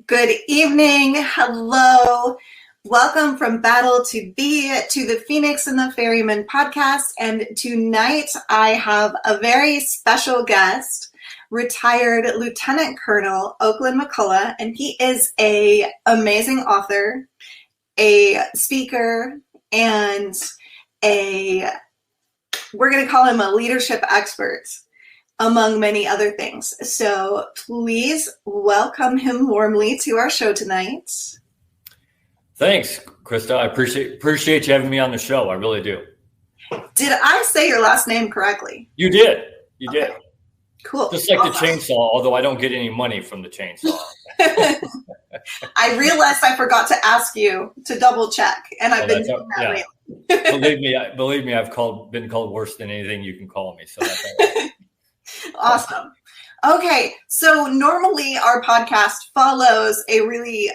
Good evening. Hello. Welcome from Battle to Be to the Phoenix and the Ferryman podcast. And tonight I have a very special guest, retired Lieutenant Colonel Oakland McCulloch, and he is an amazing author, a speaker, and we're going to call him a leadership expert, among many other things. So please welcome him warmly to our show tonight. Thanks, Krista. I appreciate you having me on the show. I really do. Did I say your last name correctly? You did. You did. Cool. Just like the chainsaw, although I don't get any money from the chainsaw. I realized I forgot to ask you to double check, and I've been doing that lately. Believe me, I've been called worse than anything you can call me. So that's all right. Awesome. Okay, so normally our podcast follows a really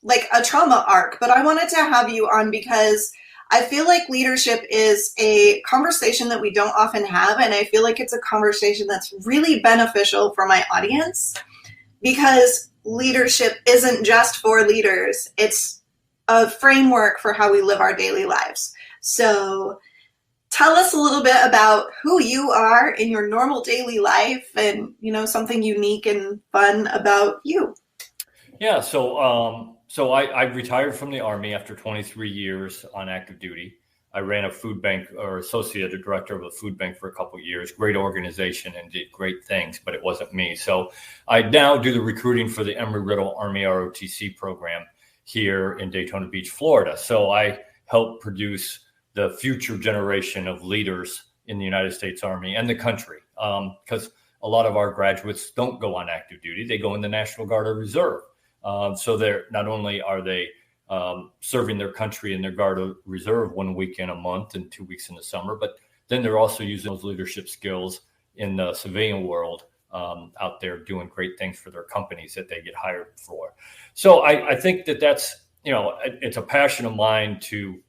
like a trauma arc, but I wanted to have you on because I feel like leadership is a conversation that we don't often have, and I feel like it's a conversation that's really beneficial for my audience because leadership isn't just for leaders. It's a framework for how we live our daily lives. So tell us a little bit about who you are in your normal daily life and, something unique and fun about you. Yeah. So I retired from the Army after 23 years on active duty. I ran a food bank or associate director of a food bank for a couple of years, great organization and did great things, but it wasn't me. So I now do the recruiting for the Embry-Riddle Army ROTC program here in Daytona Beach, Florida. So I help produce the future generation of leaders in the United States Army and the country. Because a lot of our graduates don't go on active duty, they go in the National Guard or Reserve. So they're not only are they serving their country in their Guard or Reserve 1 week in a month and 2 weeks in the summer, but then they're also using those leadership skills in the civilian world out there doing great things for their companies that they get hired for. So I think that's, it's a passion of mine to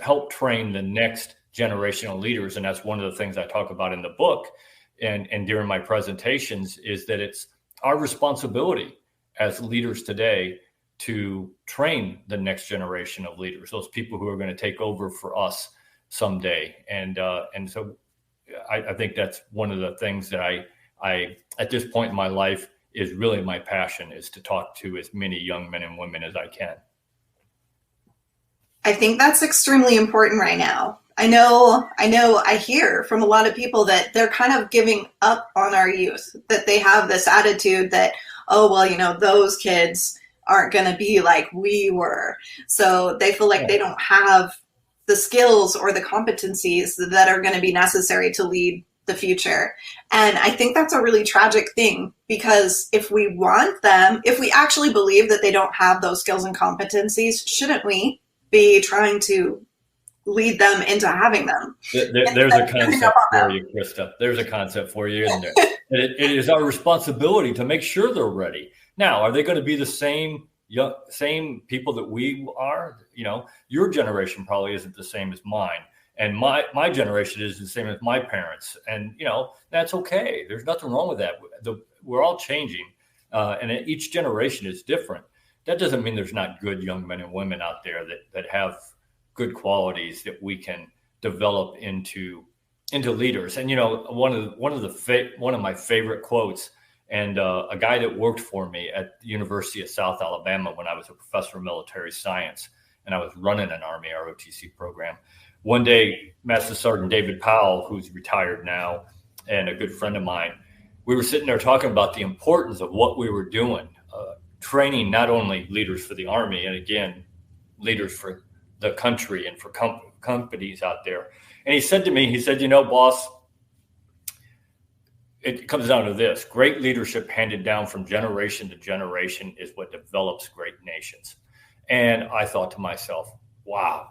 help train the next generation of leaders. And that's one of the things I talk about in the book and during my presentations is that it's our responsibility as leaders today to train the next generation of leaders, those people who are going to take over for us someday. And so I think that's one of the things that I at this point in my life is really my passion, is to talk to as many young men and women as I can. I think that's extremely important right now. I hear from a lot of people that they're kind of giving up on our youth, that they have this attitude that, those kids aren't going to be like we were. So they feel like they don't have the skills or the competencies that are going to be necessary to lead the future. And I think that's a really tragic thing, because if we want them, if we actually believe that they don't have those skills and competencies, shouldn't we be trying to lead them into having them? There's a concept for you, Krista. There's a concept for you, isn't there? It is our responsibility to make sure they're ready. Now, are they going to be the same people that we are? Your generation probably isn't the same as mine. And my generation is the same as my parents. And, that's okay. There's nothing wrong with that. We're all changing. And each generation is different. That doesn't mean there's not good young men and women out there that have good qualities that we can develop into leaders. And one of my favorite quotes, and a guy that worked for me at the University of South Alabama when I was a professor of military science and I was running an Army ROTC program. One day, Master Sergeant David Powell, who's retired now and a good friend of mine, we were sitting there talking about the importance of what we were doing, training not only leaders for the Army, and again, leaders for the country and for companies out there. And he said to me, boss, it comes down to this: great leadership handed down from generation to generation is what develops great nations. And I thought to myself, wow,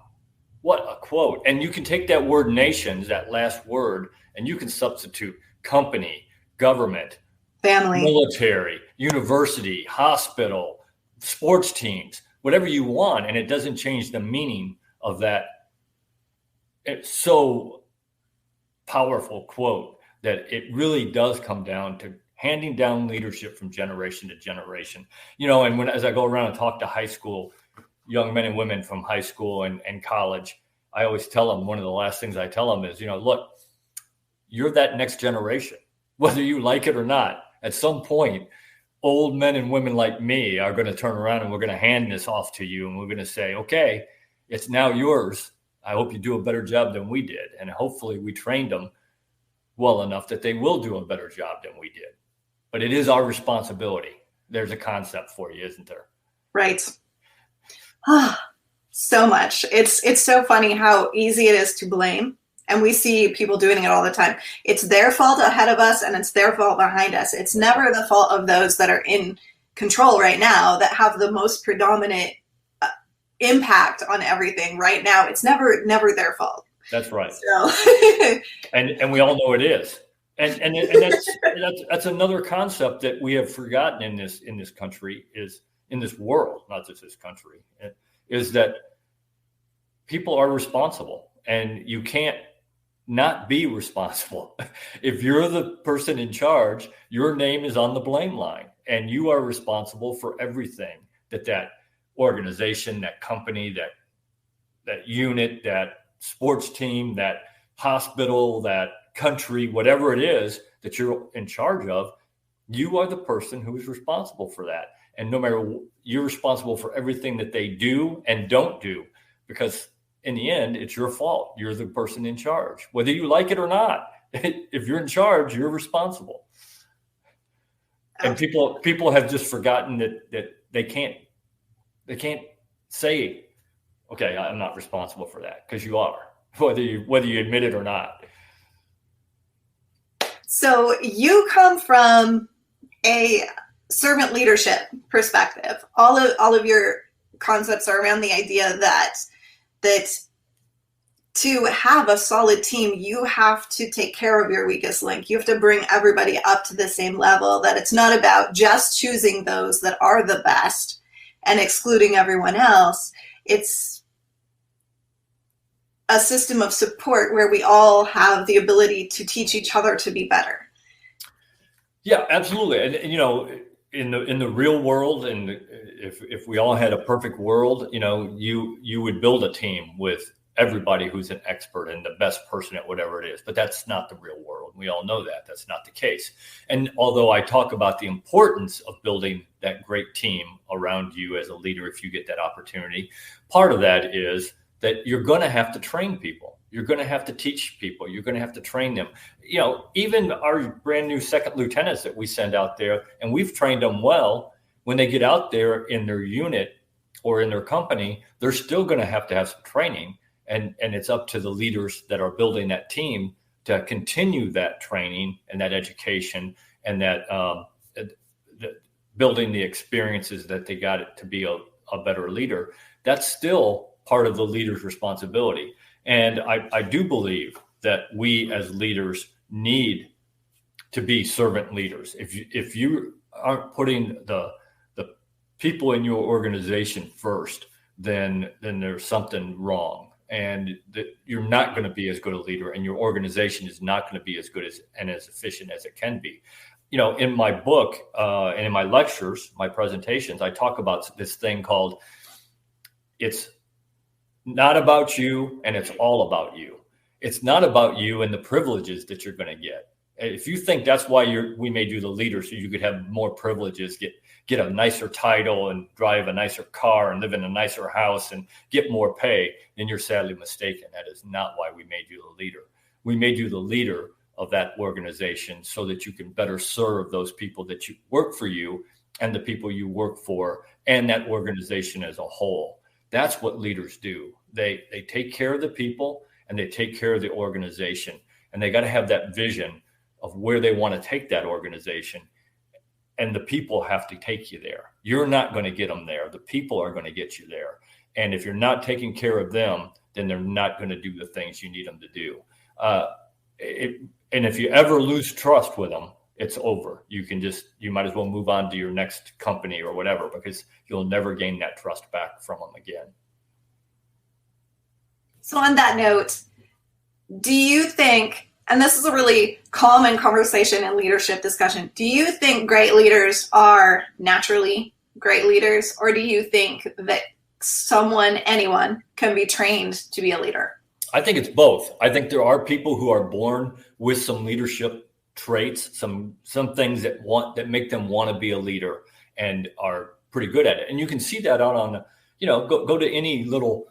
what a quote. And you can take that word nations, that last word, and you can substitute company, government, family, military, university, hospital, sports teams, whatever you want. And it doesn't change the meaning of that. It's so powerful quote that it really does come down to handing down leadership from generation to generation. And as I go around and talk to high school, young men and women from high school and college, I always tell them, one of the last things I tell them is, look, you're that next generation, whether you like it or not. At some point, old men and women like me are going to turn around and we're going to hand this off to you. And we're going to say, okay, it's now yours. I hope you do a better job than we did. And hopefully we trained them well enough that they will do a better job than we did. But it is our responsibility. There's a concept for you, isn't there? Right. So much. It's so funny how easy it is to blame. And we see people doing it all the time. It's their fault ahead of us and it's their fault behind us. It's never the fault of those that are in control right now that have the most predominant impact on everything right now. It's never their fault. That's right. So. and we all know it is. And that's another concept that we have forgotten in this country, is in this world, not just this country, is that people are responsible, and you can't not be responsible. If you're the person in charge, your name is on the blame line, and you are responsible for everything that organization, that company, that unit, that sports team, that hospital, that country, whatever it is that you're in charge of, you are the person who is responsible for that. And no matter, you're responsible for everything that they do and don't do, because in the end, it's your fault. You're the person in charge, whether you like it or not. If you're in charge, you're responsible. And people have just forgotten that they can't say, okay, I'm not responsible for that, because you are, whether you admit it or not. So you come from a servant leadership perspective. All of your concepts are around the idea that to have a solid team, you have to take care of your weakest link. You have to bring everybody up to the same level, that it's not about just choosing those that are the best and excluding everyone else. It's a system of support where we all have the ability to teach each other to be better. Yeah, absolutely. And in the real world, and if we all had a perfect world, you would build a team with everybody who's an expert and the best person at whatever it is. But that's not the real world. We all know that that's not the case. And although I talk about the importance of building that great team around you as a leader, if you get that opportunity, part of that is that you're going to have to train people. You're going to have to teach people. You're going to have to train them. Even our brand new second lieutenants that we send out there, and we've trained them well, when they get out there in their unit or in their company, they're still going to have some training. And it's up to the leaders that are building that team to continue that training and that education and that building the experiences that they got it to be a better leader. That's still part of the leader's responsibility. And I do believe that we as leaders need to be servant leaders. If you aren't putting the people in your organization first, then there's something wrong. And you're not going to be as good a leader, and your organization is not going to be as good and as efficient as it can be. In my book and in my lectures, my presentations, I talk about this thing called it's not about you and it's all about you. It's not about you and the privileges that you're going to get. If you think that's why we made you the leader, so you could have more privileges, get a nicer title and drive a nicer car and live in a nicer house and get more pay, then you're sadly mistaken. That is not why we made you the leader. We made you the leader of that organization so that you can better serve those people that you work for you and the people you work for and that organization as a whole. That's what leaders do. They take care of the people and they take care of the organization, and they got to have that vision of where they want to take that organization. And the people have to take you there. You're not going to get them there. The people are going to get you there. And if you're not taking care of them, then they're not going to do the things you need them to do. And if you ever lose trust with them, it's over. You might as well move on to your next company or whatever, because you'll never gain that trust back from them again. So on that note, do you think, and this is a really common conversation in leadership discussion. Do you think great leaders are naturally great leaders, or do you think that anyone can be trained to be a leader? I think it's both. I think there are people who are born with some leadership traits, some things that make them want to be a leader and are pretty good at it. And you can see that out on, go to any little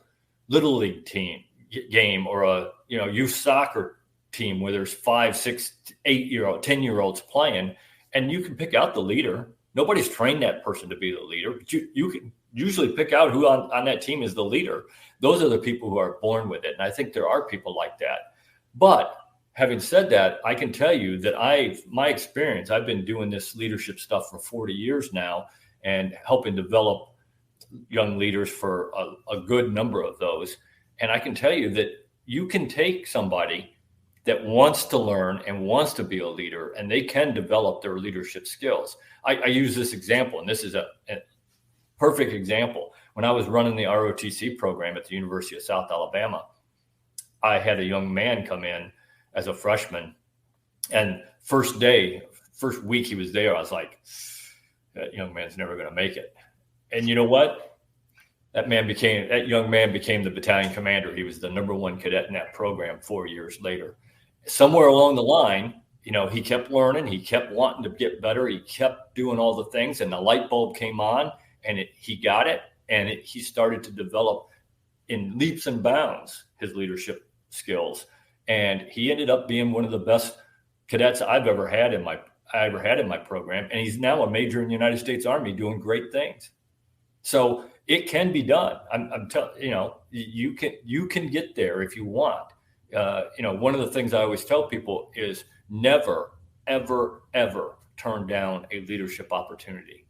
league team game or a, youth soccer team where there's 5, 6, 8-year-old, 10-year-olds playing, and you can pick out the leader. Nobody's trained that person to be the leader, but you can usually pick out who on that team is the leader. Those are the people who are born with it. And I think there are people like that. But having said that, I can tell you that my experience, I've been doing this leadership stuff for 40 years now and helping develop young leaders for a good number of those. And I can tell you that you can take somebody that wants to learn and wants to be a leader, and they can develop their leadership skills. I use this example, and this is a perfect example. When I was running the ROTC program at the University of South Alabama, I had a young man come in as a freshman, and first week he was there, I was like, that young man's never going to make it. And you know what? That young man became the battalion commander. He was the number 1 cadet in that program 4 years later. Somewhere along the line, he kept learning. He kept wanting to get better. He kept doing all the things, and the light bulb came on, and he got it, and he started to develop in leaps and bounds his leadership skills. And he ended up being one of the best cadets I've ever had in my program. And he's now a major in the United States Army doing great things. So it can be done. I'm telling you can get there if you want. One of the things I always tell people is never, ever, ever turn down a leadership opportunity.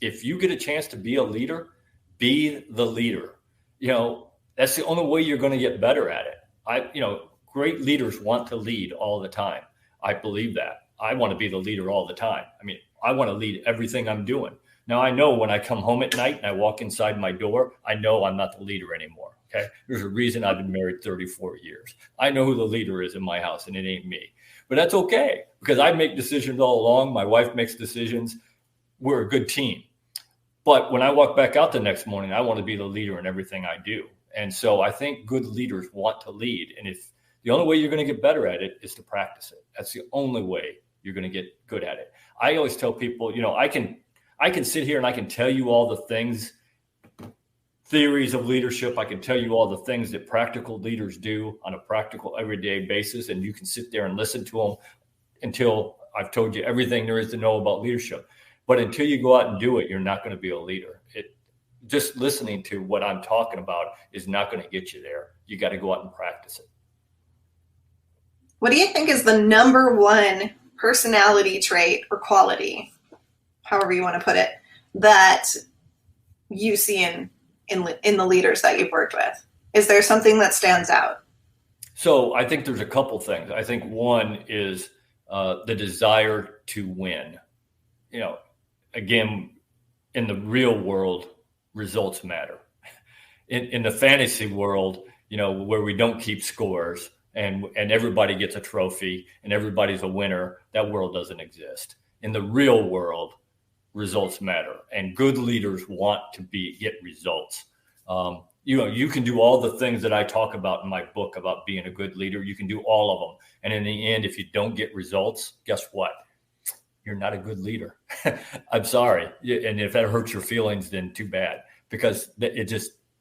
If you get a chance to be a leader, be the leader. That's the only way you're going to get better at it. Great leaders want to lead all the time. I believe that. I want to be the leader all the time. I want to lead everything I'm doing. Now, I know when I come home at night and I walk inside my door, I know I'm not the leader anymore. Okay. There's a reason I've been married 34 years. I know who the leader is in my house, and it ain't me. But that's okay, because I make decisions all along. My wife makes decisions. We're a good team. But when I walk back out the next morning, I want to be the leader in everything I do. And so I think good leaders want to lead. And if the only way you're going to get better at it is to practice it. That's the only way you're going to get good at it. I always tell people, I can sit here and I can tell you all the things, theories of leadership. I can tell you all the things that practical leaders do on a practical everyday basis. And you can sit there and listen to them until I've told you everything there is to know about leadership. But until you go out and do it, you're not going to be a leader. Just listening to what I'm talking about is not going to get you there. You got to go out and practice it. What do you think is the number 1 personality trait or quality, however you want to put it, that you see in the leaders that you've worked with? Is there something that stands out? So I think there's a couple things. I think one is the desire to win. Again, in the real world, results matter. In the fantasy world, where we don't keep scores and everybody gets a trophy and everybody's a winner, that world doesn't exist. In the real world, results matter, and good leaders want to get results. You can do all the things that I talk about in my book about being a good leader. You can do all of them. And in the end, if you don't get results, guess what? You're not a good leader. I'm sorry. And if that hurts your feelings, then too bad, because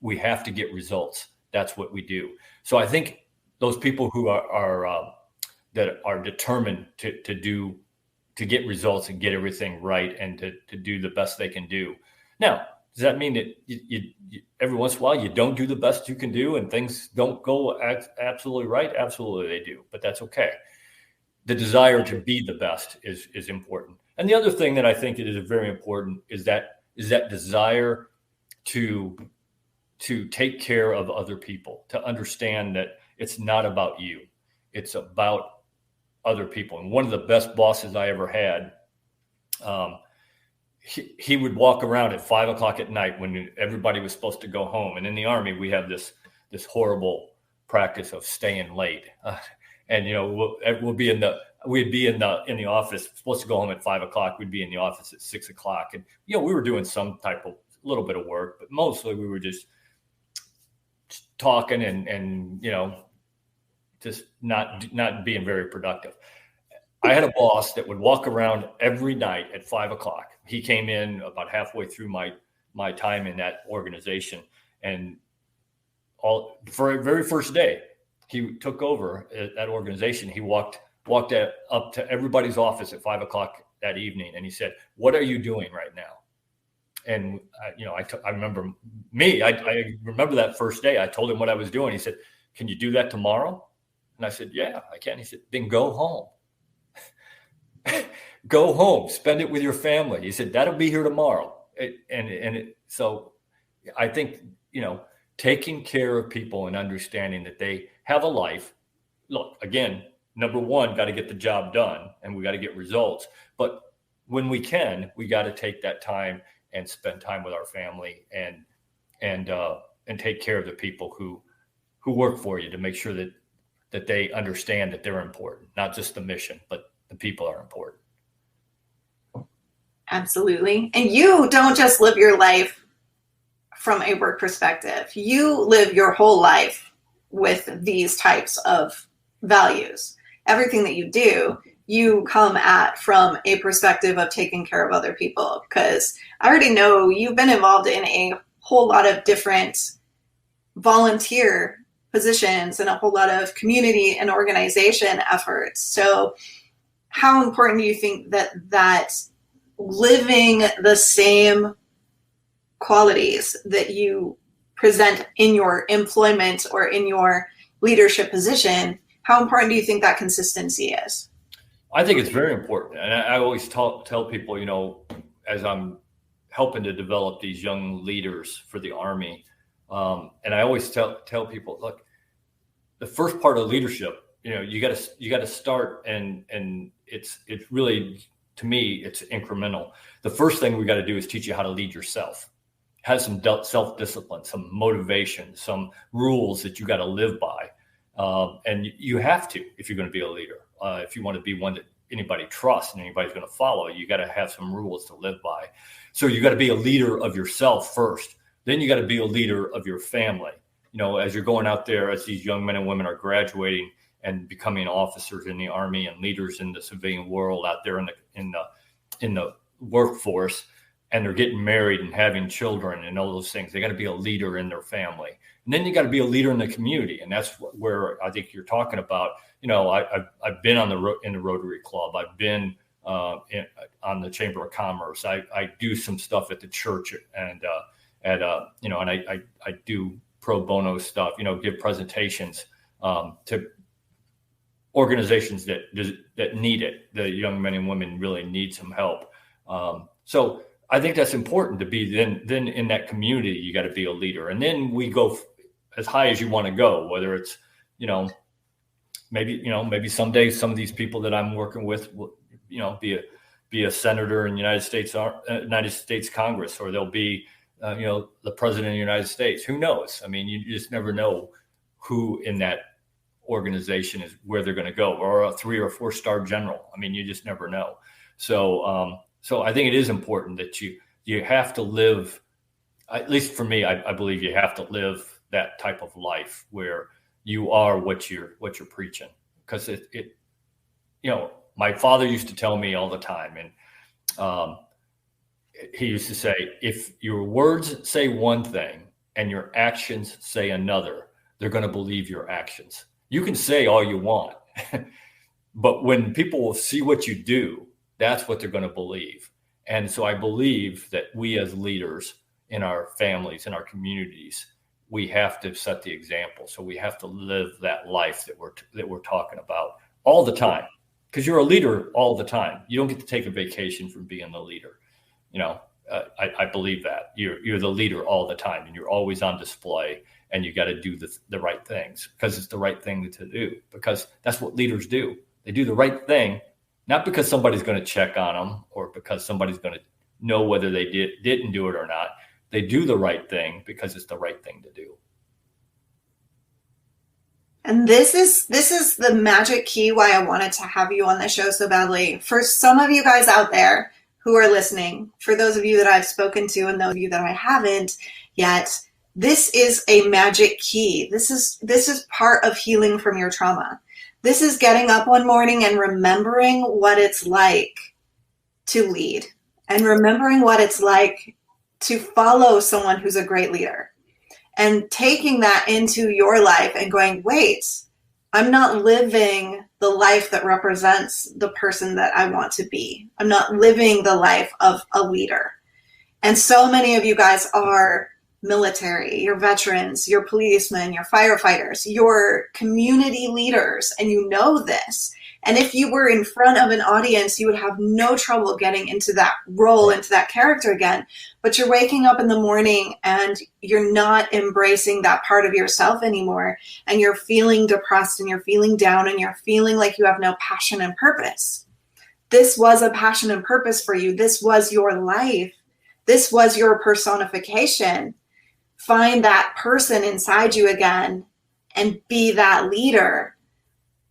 we have to get results. That's what we do. So I think those people who are determined to get results and get everything right and to do the best they can do. Now, does that mean that you every once in a while you don't do the best you can do and things don't go absolutely right? Absolutely they do, but that's okay. The desire to be the best is important. And the other thing that I think is very important is that desire to take care of other people, to understand that it's not about you. It's about other people. And one of the best bosses I ever had, he would walk around at 5:00 at night when everybody was supposed to go home. And in the Army, we have this horrible practice of staying late. And, we'd be in the office, supposed to go home at 5:00. We'd be in the office at 6:00. And, we were doing some type of little bit of work, but mostly we were just talking and just not being very productive. I had a boss that would walk around every night at 5:00. He came in about halfway through my time in that organization, and for the very first day he took over that organization, he walked up to everybody's office at 5:00 that evening, and he said, "What are you doing right now?" And I remember I remember that first day. I told him what I was doing. He said, "Can you do that tomorrow?" And I said, "Yeah, I can." He said, "Then go home." Go home, spend it with your family. He said, "That'll be here tomorrow." So I think, taking care of people and understanding that they have a life. Look, again, number one, got to get the job done and we got to get results. But when we can, we got to take that time and spend time with our family and take care of the people who work for you, to make sure that they understand that they're important, not just the mission, but the people are important. Absolutely. And you don't just live your life from a work perspective. You live your whole life with these types of values. Everything that you do, you come at from a perspective of taking care of other people, because I already know you've been involved in a whole lot of different volunteer positions and a whole lot of community and organization efforts. So how important do you think that living the same qualities that you present in your employment or in your leadership position, how important do you think that consistency is? I think it's very important. And I always tell people, as I'm helping to develop these young leaders for the Army, and I always tell people, look, the first part of leadership, you got to start, and it's really, to me, it's incremental. The first thing we got to do is teach you how to lead yourself. Have some self-discipline, some motivation, some rules that you got to live by. And you have to, if you're going to be a leader. If you want to be one that anybody trusts and anybody's going to follow, you got to have some rules to live by. So you got to be a leader of yourself first. Then you got to be a leader of your family. As you're going out there, as these young men and women are graduating and becoming officers in the Army and leaders in the civilian world out there in the workforce, and they're getting married and having children and all those things, they got to be a leader in their family. And then you got to be a leader in the community. And that's where I think you're talking about. I've been in the Rotary Club. I've been on the Chamber of Commerce. I do some stuff at the church and I do pro bono stuff, give presentations to organizations that need it. The young men and women really need some help. So I think that's important to be then in that community. You got to be a leader, and then we go as high as you want to go. Whether it's maybe someday some of these people that I'm working with will be a senator in the United States Congress, or they'll be the president of the United States. Who knows? I mean, you just never know who in that organization is where they're going to go, or a 3 or 4 star general. I mean, you just never know. So I think it is important that you have to live, at least for me, I believe you have to live that type of life where you are what you're preaching. Because my father used to tell me all the time, and he used to say, if your words say one thing and your actions say another, they're going to believe your actions. You can say all you want, but when people will see what you do, that's what they're going to believe. And so I believe that we as leaders in our families, in our communities, we have to set the example. So we have to live that life that we're talking about all the time, because you're a leader all the time. You don't get to take a vacation from being the leader. I believe that you're the leader all the time, and you're always on display, and you got to do the right things because it's the right thing to do, because that's what leaders do. They do the right thing, not because somebody's going to check on them or because somebody's going to know whether they didn't do it or not. They do the right thing because it's the right thing to do. And this is the magic key why I wanted to have you on the show so badly. For some of you guys out there who are listening, for those of you that I've spoken to and those of you that I haven't yet, this is a magic key. This is part of healing from your trauma. This is getting up one morning and remembering what it's like to lead and remembering what it's like to follow someone who's a great leader and taking that into your life and going, wait, I'm not living the life that represents the person that I want to be. I'm not living the life of a leader. And so many of you guys are military, you're veterans, you're policemen, you're firefighters, you're community leaders, and you know this. And if you were in front of an audience, you would have no trouble getting into that role, into that character again. But you're waking up in the morning and you're not embracing that part of yourself anymore. And you're feeling depressed and you're feeling down and you're feeling like you have no passion and purpose. This was a passion and purpose for you. This was your life. This was your personification. Find that person inside you again and be that leader.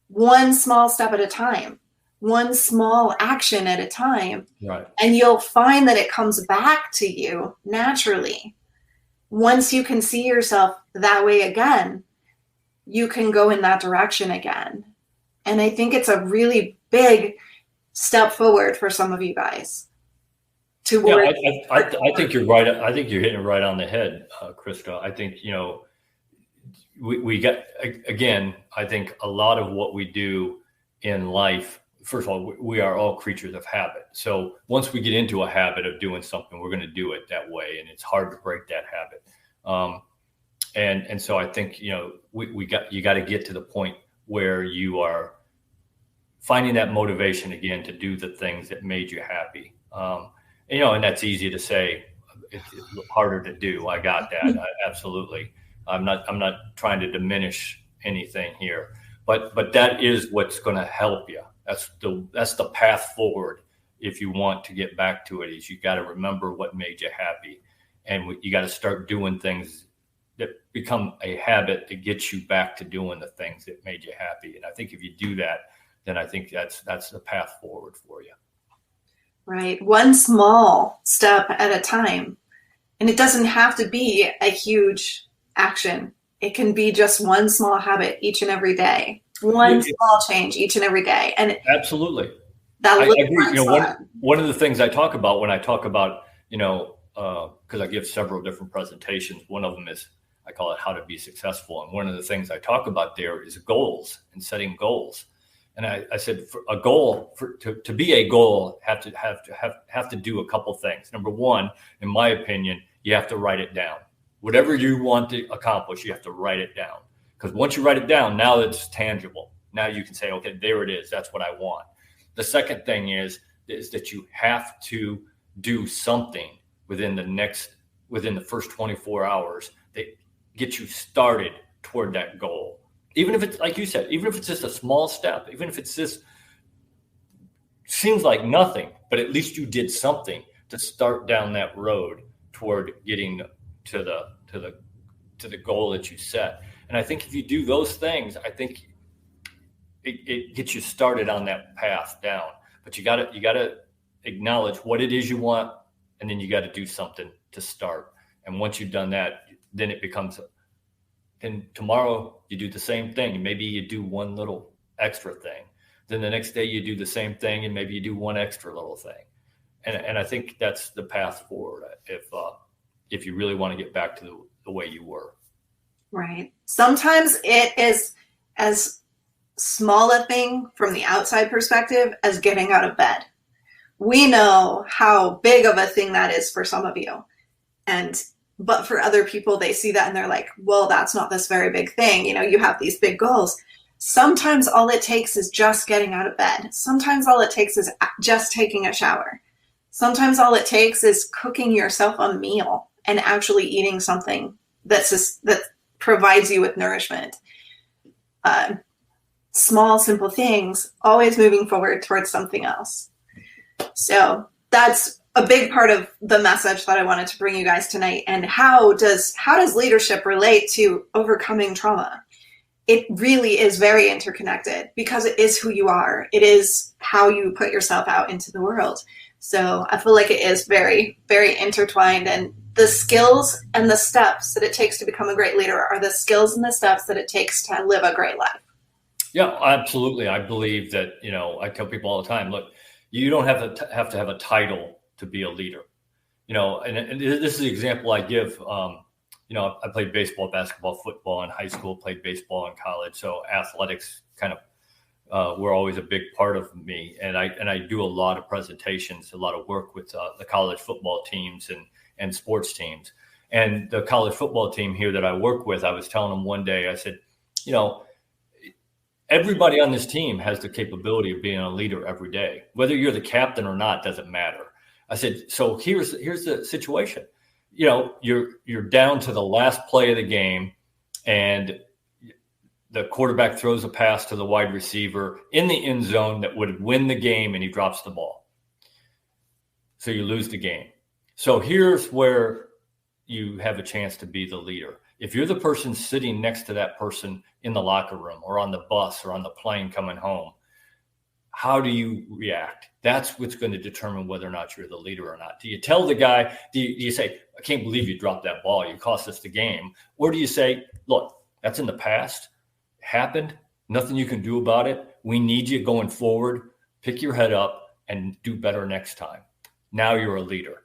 One small step at a time, one small action at a time. Right. And you'll find that it comes back to you naturally. Once you can see yourself that way again, you can go in that direction again. And I think it's a really big step forward for some of you guys. Yeah, I think you're right. I think you're hitting it right on the head, Krista. I think, we got, again, I think a lot of what we do in life, first of all, we are all creatures of habit. So once we get into a habit of doing something, we're going to do it that way. And it's hard to break that habit. And so I think, you got to get to the point where you are finding that motivation again to do the things that made you happy. And that's easy to say. It's harder to do. I got that. Absolutely. I'm not trying to diminish anything here, but that is what's going to help you. That's the path forward. If you want to get back to it, is you got to remember what made you happy, and you got to start doing things that become a habit that gets you back to doing the things that made you happy. And I think if you do that, then I think that's the path forward for you. Right. One small step at a time. And it doesn't have to be a huge action. It can be just one small habit each and every day. One small change each and every day. And absolutely. I agree. One of the things I talk about when I talk about, because I give several different presentations. One of them is, I call it How to Be Successful. And one of the things I talk about there is goals and setting goals. And I said, for a goal, to be a goal, have to do a couple things. Number one, in my opinion, you have to write it down. Whatever you want to accomplish, you have to write it down. Because once you write it down, now it's tangible. Now you can say, okay, there it is. That's what I want. The second thing is that you have to do something within the first 24 hours that gets you started toward that goal. Even if it's, like you said, even if it's just a small step, even if it's just seems like nothing, but at least you did something to start down that road toward getting to the goal that you set. And I think if you do those things, I think it gets you started on that path down. But you gotta acknowledge what it is you want, and then you got to do something to start. And once you've done that, then it becomes. Then tomorrow you do the same thing, and maybe you do one little extra thing. Then the next day you do the same thing, and maybe you do one extra little thing. And I think that's the path forward if you really want to get back to the way you were. Right. Sometimes it is as small a thing from the outside perspective as getting out of bed. We know how big of a thing that is for some of you. But for other people, they see that and they're like, well, that's not this very big thing. You have these big goals. Sometimes all it takes is just getting out of bed. Sometimes all it takes is just taking a shower. Sometimes all it takes is cooking yourself a meal and actually eating something that provides you with nourishment. Small, simple things, always moving forward towards something else. So that's a big part of the message that I wanted to bring you guys tonight. And how does leadership relate to overcoming trauma? it really is very interconnected because it is who you are. It is how you put yourself out into the world. So I feel like it is very, very intertwined, and the skills and the steps that it takes to become a great leader are the skills and the steps that it takes to live a great life. Yeah, absolutely. I believe that, I tell people all the time, look, you don't have to have a title to be a leader, and this is the example I give. I played baseball, basketball, football in high school, played baseball in college. So athletics kind of were always a big part of me. And I do a lot of presentations, a lot of work with the college football teams and sports teams. And the college football team here that I work with, I was telling them one day, I said, everybody on this team has the capability of being a leader every day. Whether you're the captain or not doesn't matter. I said, so here's the situation. You're down to the last play of the game, and the quarterback throws a pass to the wide receiver in the end zone that would win the game, and he drops the ball. So you lose the game. So here's where you have a chance to be the leader. If you're the person sitting next to that person in the locker room or on the bus or on the plane coming home, how do you react? That's what's going to determine whether or not you're the leader or not. Do you tell the guy, do you say, I can't believe you dropped that ball, you cost us the game? Or do you say, look, that's in the past, it happened, nothing you can do about it. We need you going forward. Pick your head up and do better next time. Now you're a leader.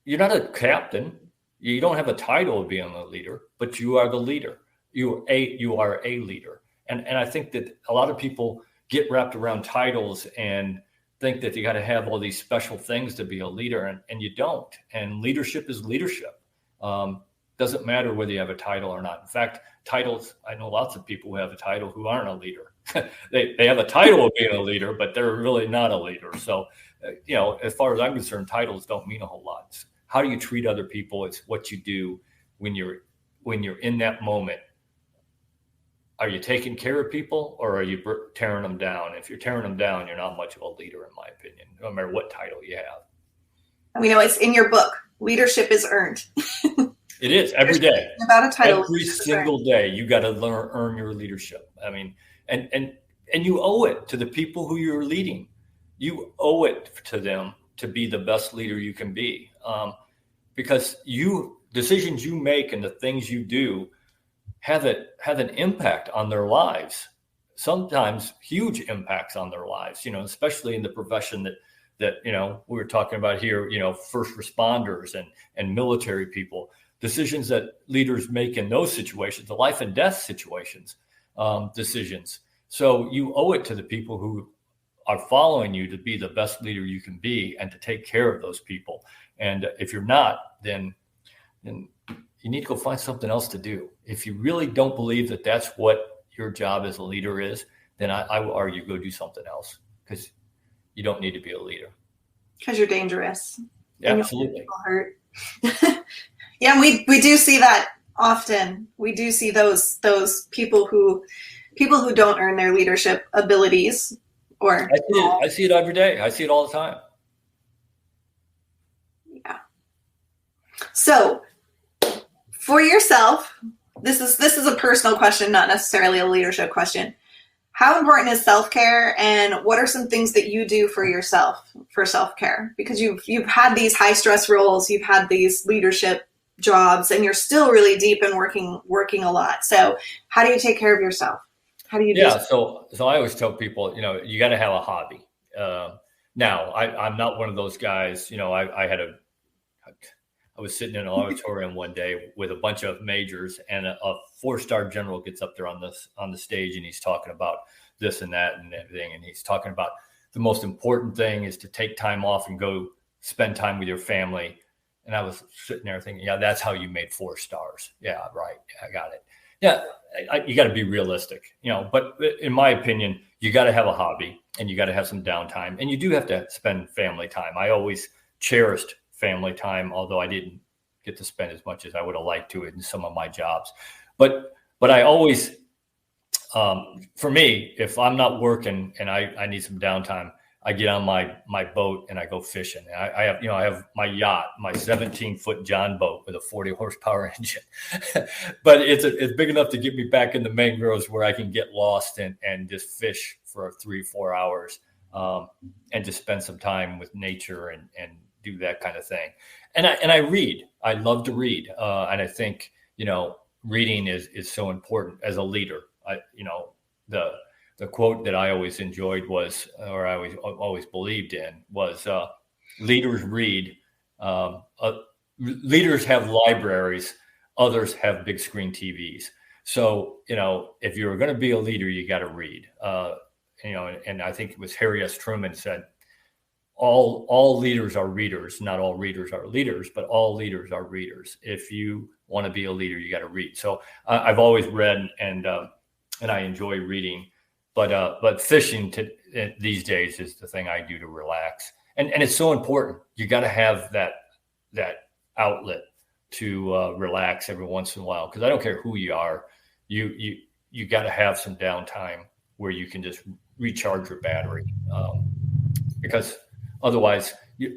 You're not a captain. You don't have a title of being a leader, but you are the leader. You are a leader. And I think that a lot of people get wrapped around titles and think that you got to have all these special things to be a leader, and you don't. And leadership is leadership. Doesn't matter whether you have a title or not. In fact, titles, I know lots of people who have a title who aren't a leader. they have a title of being a leader, but they're really not a leader. So, as far as I'm concerned, titles don't mean a whole lot. It's how do you treat other people? It's what you do when you're in that moment. Are you taking care of people, or are you tearing them down? If you're tearing them down, you're not much of a leader, in my opinion, no matter what title you have. We know it's in your book. Leadership is earned. It is every day. About a title. Every single day, you got to earn your leadership. I mean, and you owe it to the people who you're leading. You owe it to them to be the best leader you can be, because decisions you make and the things you do have an impact on their lives, sometimes huge impacts on their lives, especially in the profession that we were talking about here, first responders and military people. Decisions that leaders make in those situations, the life and death situations, decisions. So you owe it to the people who are following you to be the best leader you can be and to take care of those people. And if you're not, then you need to go find something else to do. If you really don't believe that that's what your job as a leader is, then I will argue go do something else, because you don't need to be a leader. Because you're dangerous. Yeah, absolutely. Hurt. Yeah, we do see that often. We do see those people who don't earn their leadership abilities. Or I see it every day. I see it all the time. Yeah. So, for yourself, this is a personal question, not necessarily a leadership question. How important is self-care, and what are some things that you do for yourself for self-care? Because you've had these high stress roles, you've had these leadership jobs, and you're still really deep in working a lot. So how do you take care of yourself? How do you do that? So I always tell people, you got to have a hobby. Now I'm not one of those guys, I was sitting in an auditorium one day with a bunch of majors, and a 4-star general gets up there on the stage, and he's talking about this and that and everything. And he's talking about the most important thing is to take time off and go spend time with your family. And I was sitting there thinking, yeah, that's how you made 4 stars. Yeah, right. I got it. Yeah. You got to be realistic, but in my opinion, you got to have a hobby, and you got to have some downtime, and you do have to spend family time. I always cherished family time, although I didn't get to spend as much as I would have liked to in some of my jobs. But I always, for me, if I'm not working and I need some downtime, I get on my boat and I go fishing. I have my yacht, my 17-foot John boat with a 40 horsepower engine, but it's big enough to get me back in the mangroves where I can get lost and just fish for 3-4 hours, and just spend some time with nature and do that kind of thing. And I read. I love to read, and I think reading is so important as a leader. The quote that I always enjoyed was, or I always believed in, was leaders read. Leaders have libraries. Others have big screen TVs. So, if you're going to be a leader, you got to read. And I think it was Harry S. Truman said, all leaders are readers. Not all readers are leaders, but all leaders are readers. If you want to be a leader, you got to read. So I've always read, and I enjoy reading. But fishing these days is the thing I do to relax, and it's so important. You got to have that outlet to relax every once in a while, because I don't care who you are, you got to have some downtime where you can just recharge your battery, because otherwise,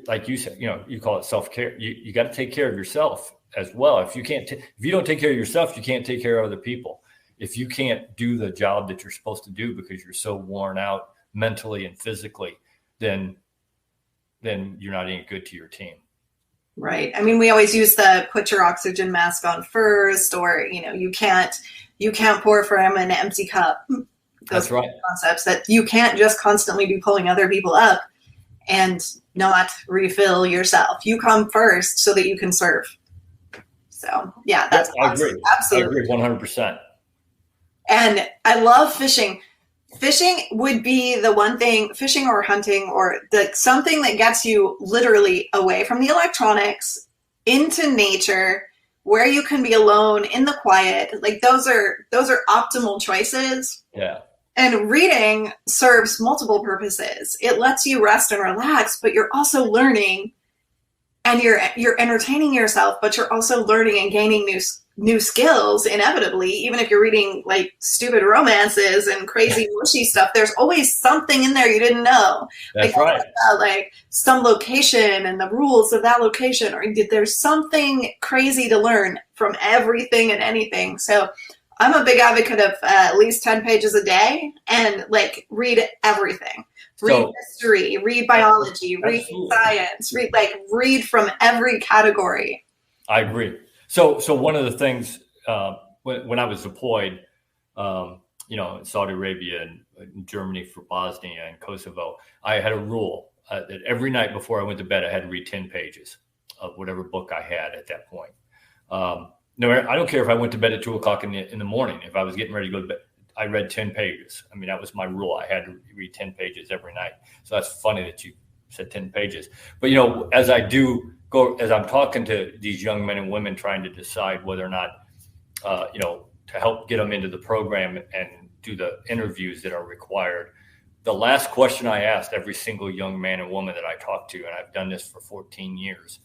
like you said, you call it self-care. You got to take care of yourself as well. If you don't take care of yourself, you can't take care of other people. If you can't do the job that you're supposed to do because you're so worn out mentally and physically, then you're not any good to your team. Right. I mean, we always use the put your oxygen mask on first, or, you can't pour from an empty cup. That's right. Concepts that you can't just constantly be pulling other people up and not refill yourself. You come first so that you can serve. So yeah, that's awesome. I agree. Absolutely. I agree 100%. And I love fishing. Fishing would be the one thing, fishing or hunting, or something that gets you literally away from the electronics, into nature, where you can be alone in the quiet. Like those are optimal choices. Yeah. And reading serves multiple purposes. It lets you rest and relax, but you're also learning, and you're entertaining yourself, but you're also learning and gaining new skills inevitably. Even if you're reading like stupid romances and crazy mushy stuff, there's always something in there you didn't know. That's right. Like some location and the rules of that location, or there's something crazy to learn from everything and anything. So I'm a big advocate of at least 10 pages a day, and like read everything. Read history, read biology, read science, read from every category. I agree. So one of the things when I was deployed, in Saudi Arabia and Germany for Bosnia and Kosovo, I had a rule that every night before I went to bed, I had to read 10 pages of whatever book I had at that point. No, I don't care if I went to bed at 2:00 in the morning. If I was getting ready to go to bed, I read 10 pages. I mean, that was my rule. I had to read 10 pages every night. So that's funny that you said 10 pages. But, as I'm talking to these young men and women trying to decide whether or not, to help get them into the program and do the interviews that are required, the last question I asked every single young man and woman that I talked to, and I've done this for 14 years,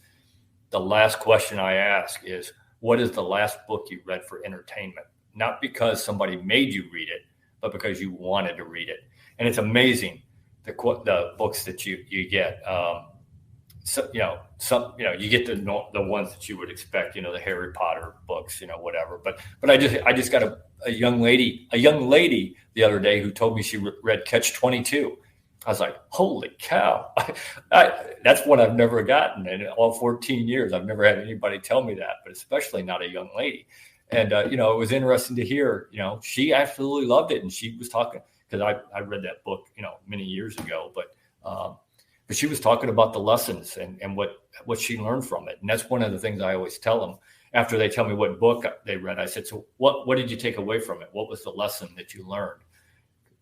the last question I ask is, what is the last book you read for entertainment? Not because somebody made you read it, but because you wanted to read it. And it's amazing the books that you get. You get the ones that you would expect, the Harry Potter books, whatever. But I just got a young lady the other day who told me she read Catch-22. I was like, holy cow. That's one I've never gotten in all 14 years. I've never had anybody tell me that, but especially not a young lady. And, it was interesting to hear, she absolutely loved it. And she was talking, because I read that book, many years ago, but she was talking about the lessons and what she learned from it. And that's one of the things I always tell them after they tell me what book they read. I said, so what did you take away from it? What was the lesson that you learned?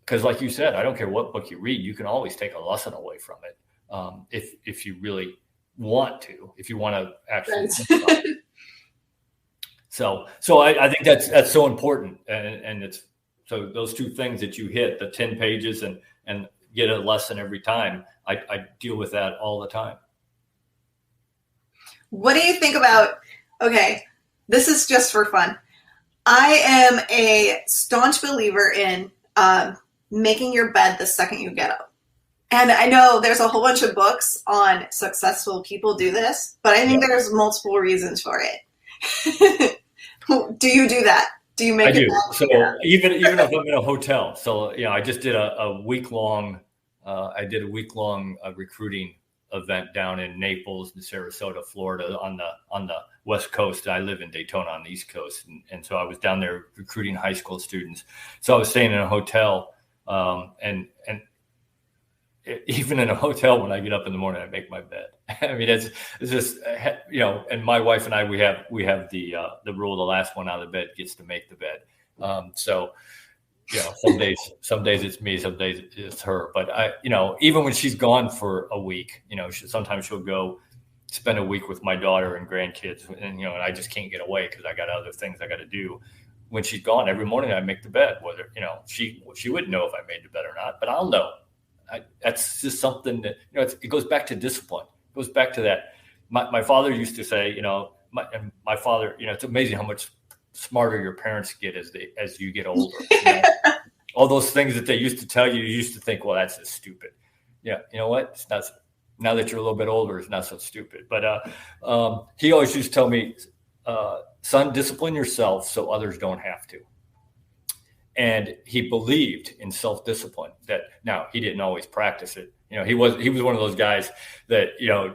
Because like you said, I don't care what book you read, you can always take a lesson away from it. If you really want to, if you want to actually think about it. So I think that's so important. And it's, so those two things that you hit, the 10 pages and get a lesson every time, I deal with that all the time. What do you think about, okay, this is just for fun. I am a staunch believer in making your bed the second you get up. And I know there's a whole bunch of books on successful people do this, but I think there's multiple reasons for it. Do you do that? Do you make I it? do. So even if I'm in a hotel, so I just did a week long. I did a week long recruiting event down in Naples and Sarasota, Florida, on the West Coast. I live in Daytona on the East Coast, and so I was down there recruiting high school students. So I was staying in a hotel, and even in a hotel, when I get up in the morning, I make my bed. I mean, it's just, and my wife and I, we have the rule: the last one out of bed gets to make the bed. So, some days it's me, some days it's her. But even when she's gone for a week, sometimes she'll go spend a week with my daughter and grandkids, and I just can't get away because I got other things I got to do. When she's gone, every morning I make the bed. Whether she wouldn't know if I made the bed or not, but I'll know. That's just something that it goes back to discipline. It goes back to that. My father used to say, my father, it's amazing how much smarter your parents get as you get older. All those things that they used to tell you, you used to think, well, that's just stupid. Yeah, you know what? It's not. Now that you're a little bit older, it's not so stupid. But he always used to tell me, son, discipline yourself so others don't have to. And he believed in self-discipline. That now he didn't always practice it. He was one of those guys that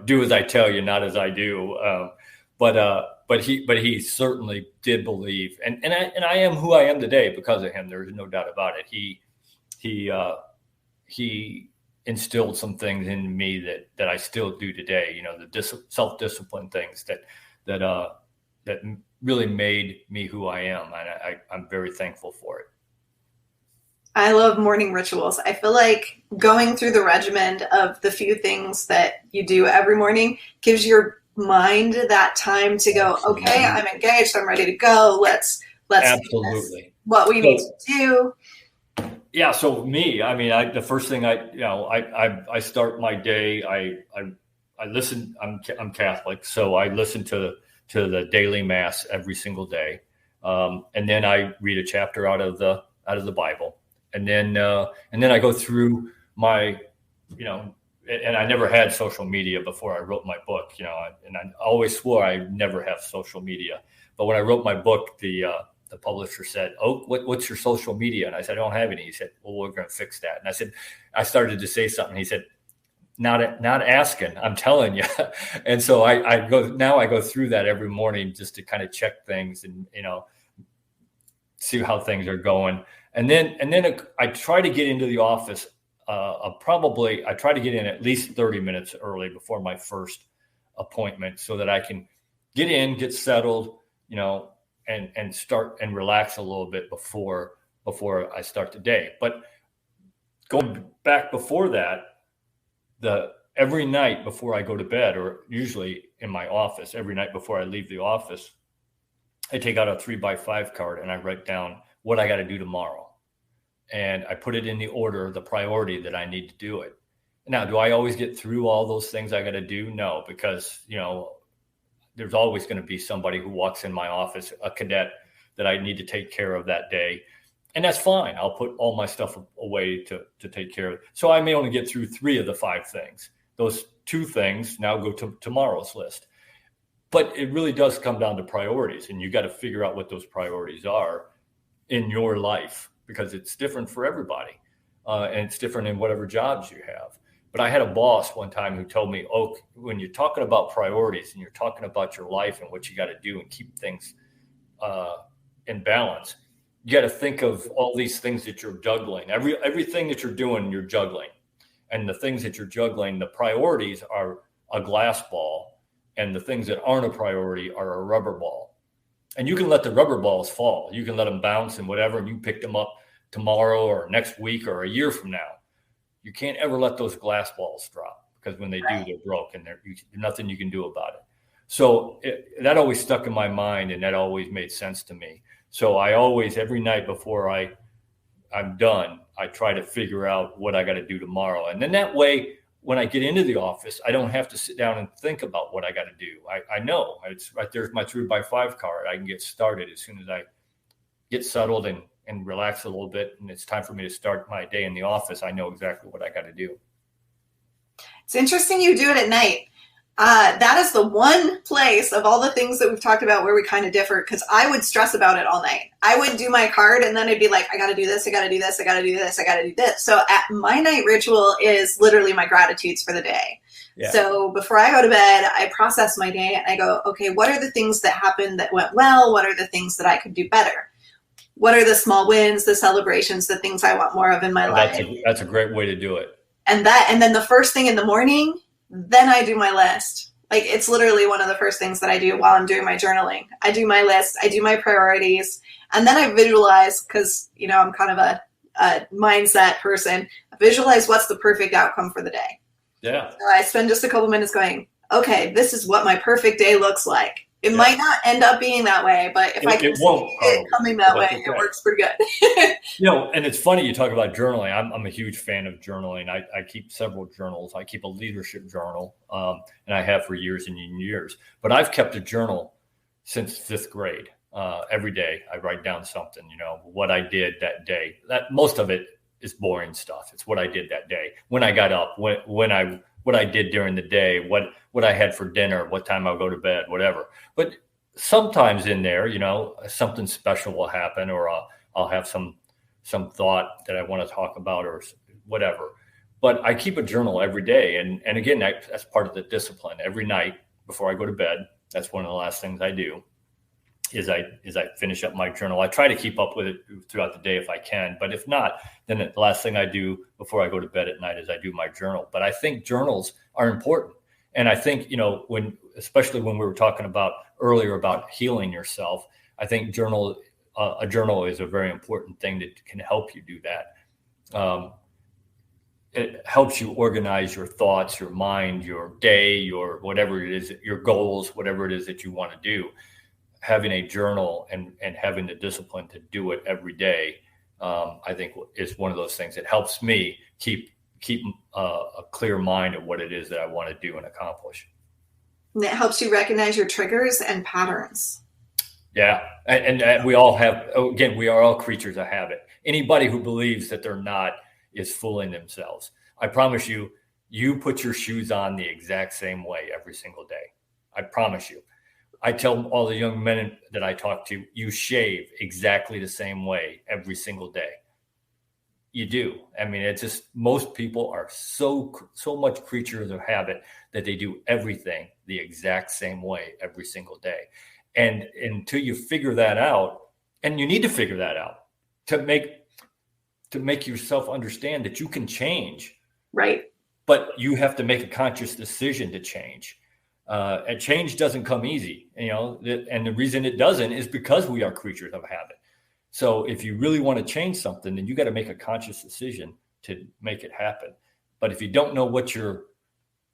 do as I tell you, not as I do. But he certainly did believe, and I am who I am today because of him. There's no doubt about it. He instilled some things in me that I still do today. The self-discipline things that really made me who I am, and I'm very thankful for it. I love morning rituals. I feel like going through the regimen of the few things that you do every morning gives your mind that time to go, okay, I'm engaged, I'm ready to go. Let's absolutely do what we need to do. Yeah. So me, I mean, the first thing I start my day. I listen. I'm Catholic, so I listen to the daily mass every single day, and then I read a chapter out of the Bible. And then I go through my, and I never had social media before I wrote my book, and I always swore I'd never have social media. But when I wrote my book, the publisher said, "Oh, what's your social media?" And I said, "I don't have any." He said, "Well, we're going to fix that." And I started to say something. He said, not asking, I'm telling you. And so I go through that every morning just to kind of check things and, see how things are going. And then I try to get into the office. I try to get in at least 30 minutes early before my first appointment so that I can get in, get settled, and start and relax a little bit before I start the day. But going back before that, every night before I go to bed, or usually in my office, every night before I leave the office, I take out a 3x5 card and I write down what I got to do tomorrow. And I put it in the order, the priority that I need to do it. Now, do I always get through all those things I got to do? No, because, there's always going to be somebody who walks in my office, a cadet that I need to take care of that day. And that's fine. I'll put all my stuff away to take care of it. So I may only get through 3 of the 5 things. Those 2 things now go to tomorrow's list. But it really does come down to priorities, and you got to figure out what those priorities are in your life, because it's different for everybody, and it's different in whatever jobs you have. But I had a boss one time who told me, "Oh, when you're talking about priorities and you're talking about your life and what you got to do and keep things in balance, you got to think of all these things that you're juggling. Everything that you're doing, you're juggling. And the things that you're juggling, the priorities are a glass ball. And the things that aren't a priority are a rubber ball. And you can let the rubber balls fall. You can let them bounce and whatever, and you pick them up tomorrow or next week or a year from now. You can't ever let those glass balls drop, because when they do, they're broken. There's nothing you can do about it. So that always stuck in my mind, and that always made sense to me. So I always, every night before I'm done, I try to figure out what I got to do tomorrow. And then that way, when I get into the office, I don't have to sit down and think about what I got to do. I know it's right there's my 3x5 card. I can get started as soon as I get settled and relax a little bit. And it's time for me to start my day in the office. I know exactly what I got to do. It's interesting you do it at night. That is the one place of all the things that we've talked about where we kind of differ, because I would stress about it all night. I would do my card and then I'd be like, I got to do this, I got to do this, I got to do this, I got to do this. So my night ritual is literally my gratitudes for the day. Yeah. So before I go to bed, I process my day and I go, okay, what are the things that happened that went well? What are the things that I could do better? What are the small wins, the celebrations, the things I want more of in my life? That's a great way to do it. And then the first thing in the morning, then I do my list. Like, it's literally one of the first things that I do while I'm doing my journaling. I do my list, I do my priorities, and then I visualize, because, you know, I'm kind of a mindset person. I visualize what's the perfect outcome for the day. Yeah. So I spend just a couple minutes going, okay, this is what my perfect day looks like. It might not end up being that way, but if I can see it coming that way, it works pretty good. You know, and it's funny you talk about journaling. I'm a huge fan of journaling. I keep several journals. I keep a leadership journal, and I have for years and years. But I've kept a journal since 5th grade. Every day I write down something, you know, what I did that day. That most of it is boring stuff. It's what I did that day, when I got up, what I did during the day, what I had for dinner, what time I'll go to bed, whatever. But sometimes in there, you know, something special will happen, or I'll have some thought that I want to talk about or whatever. But I keep a journal every day. And again, that's part of the discipline. Every night before I go to bed, that's one of the last things I do is I finish up my journal. I try to keep up with it throughout the day if I can, but if not, then the last thing I do before I go to bed at night is I do my journal. But I think journals are important. And I think, you know, especially when we were talking about earlier about healing yourself, I think a journal is a very important thing that can help you do that. It helps you organize your thoughts, your mind, your day, your whatever it is, your goals, whatever it is that you want to do. Having a journal and having the discipline to do it every day, I think is one of those things that helps me keep a clear mind of what it is that I want to do and accomplish. And it helps you recognize your triggers and patterns. Yeah. And we all have, again, we are all creatures of habit. Anybody who believes that they're not is fooling themselves. I promise you, you put your shoes on the exact same way every single day. I promise you. I tell all the young men that I talk to, you shave exactly the same way every single day. You do. I mean, it's just, most people are so much creatures of habit that they do everything the exact same way every single day. And until you figure that out, and you need to figure that out to make yourself understand that you can change. Right. But you have to make a conscious decision to change. And change doesn't come easy, you know, and the reason it doesn't is because we are creatures of habit. So if you really want to change something, then you got to make a conscious decision to make it happen. But if you don't know what your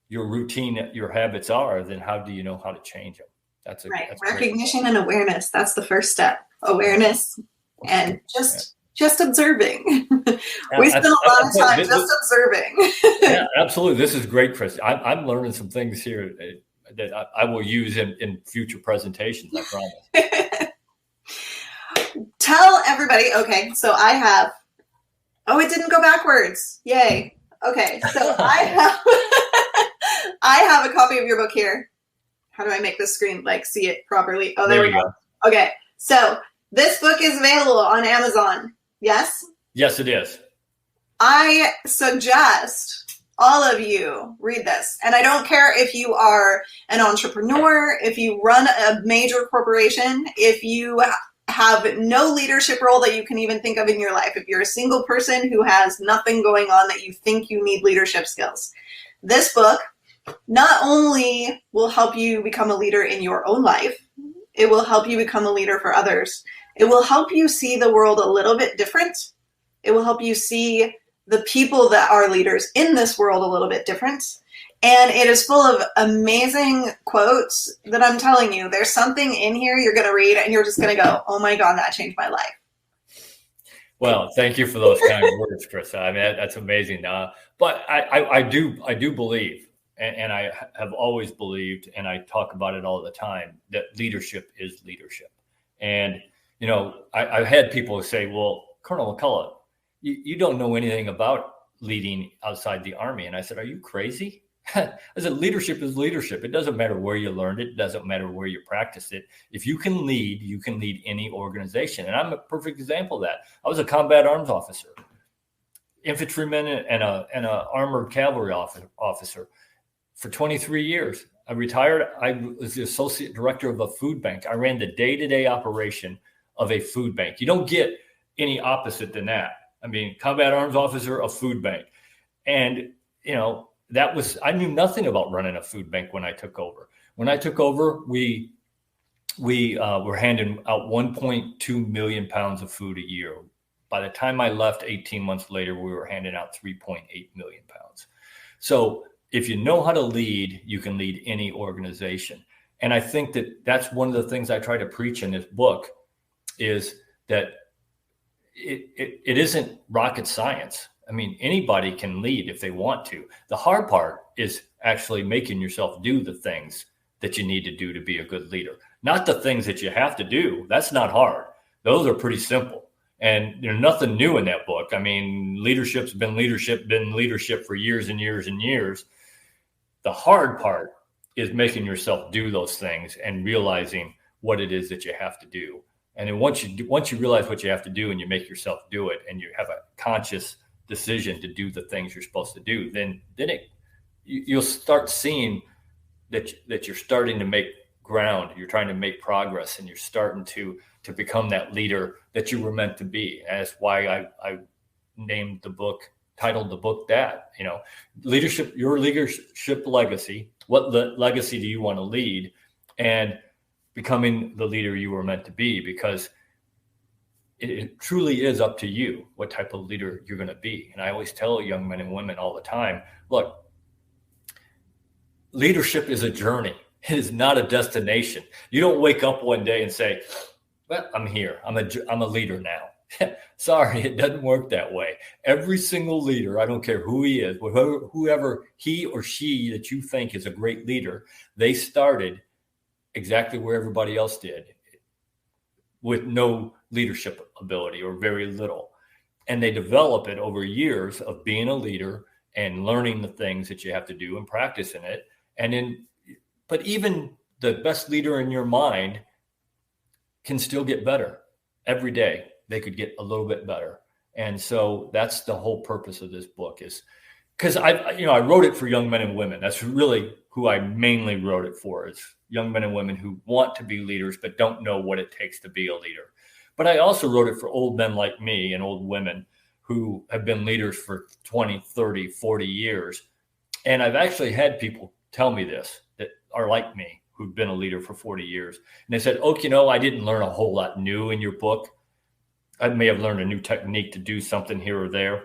routine, your habits are, then how do you know how to change them? That's recognition and awareness. That's the first step. Awareness and just observing. We spend a lot of time just observing. Yeah, absolutely. This is great, Chris. I'm learning some things here that I will use in future presentations, I promise. Tell everybody, okay, so I have, it didn't go backwards. Yay. Okay, so I have a copy of your book here. How do I make this screen, see it properly? Oh, there we go. Okay, so this book is available on Amazon. Yes? Yes, it is. I suggest all of you read this. And I don't care if you are an entrepreneur, if you run a major corporation, if you have no leadership role that you can even think of in your life, if you're a single person who has nothing going on that you think you need leadership skills. This book not only will help you become a leader in your own life, it will help you become a leader for others. It will help you see the world a little bit different. It will help you see the people that are leaders in this world a little bit different. And it is full of amazing quotes that I'm telling you, there's something in here you're going to read and you're just going to go, oh my God, that changed my life. Well, thank you for those kind words, Chris. I mean, that's amazing. But I do believe, and I have always believed, and I talk about it all the time, that leadership is leadership. And, you know, I've had people say, well, Colonel McCulloch, you don't know anything about leading outside the Army. And I said, are you crazy? I said, leadership is leadership. It doesn't matter where you learned it. It doesn't matter where you practiced it. If you can lead any organization. And I'm a perfect example of that. I was a combat arms officer, infantryman, and a armored cavalry officer for 23 years. I retired. I was the associate director of a food bank. I ran the day-to-day operation of a food bank. You don't get any opposite than that. I mean, combat arms officer, a food bank. And, I knew nothing about running a food bank when I took over. When I took over, we were handing out 1.2 million pounds of food a year. By the time I left 18 months later, we were handing out 3.8 million pounds. So if you know how to lead, you can lead any organization. And I think that that's one of the things I try to preach in this book is that it isn't rocket science. I mean, anybody can lead if they want to. The hard part is actually making yourself do the things that you need to do to be a good leader, not the things that you have to do. That's not hard. Those are pretty simple. And there's nothing new in that book. I mean, leadership's been leadership for years and years and years. The hard part is making yourself do those things and realizing what it is that you have to do. And then once you realize what you have to do and you make yourself do it and you have a conscious decision to do the things you're supposed to do, then you'll start seeing that you're starting to make ground, you're trying to make progress, and you're starting to become that leader that you were meant to be. And that's why I titled the book that, leadership, your leadership legacy. What legacy do you want to lead? And becoming the leader you were meant to be, because it truly is up to you what type of leader you're going to be. And I always tell young men and women all the time, look, leadership is a journey. It is not a destination. You don't wake up one day and say, well, I'm here. I'm a leader now. Sorry, it doesn't work that way. Every single leader, I don't care who he is, whoever he or she that you think is a great leader, they started exactly where everybody else did, with no leadership ability or very little. And they develop it over years of being a leader and learning the things that you have to do and practicing it. But even the best leader in your mind can still get better every day. They could get a little bit better. And so that's the whole purpose of this book, is because I wrote it for young men and women. That's really who I mainly wrote it for, is young men and women who want to be leaders but don't know what it takes to be a leader. But I also wrote it for old men like me and old women who have been leaders for 20, 30, 40 years. And I've actually had people tell me this that are like me, who've been a leader for 40 years. And they said, I didn't learn a whole lot new in your book. I may have learned a new technique to do something here or there.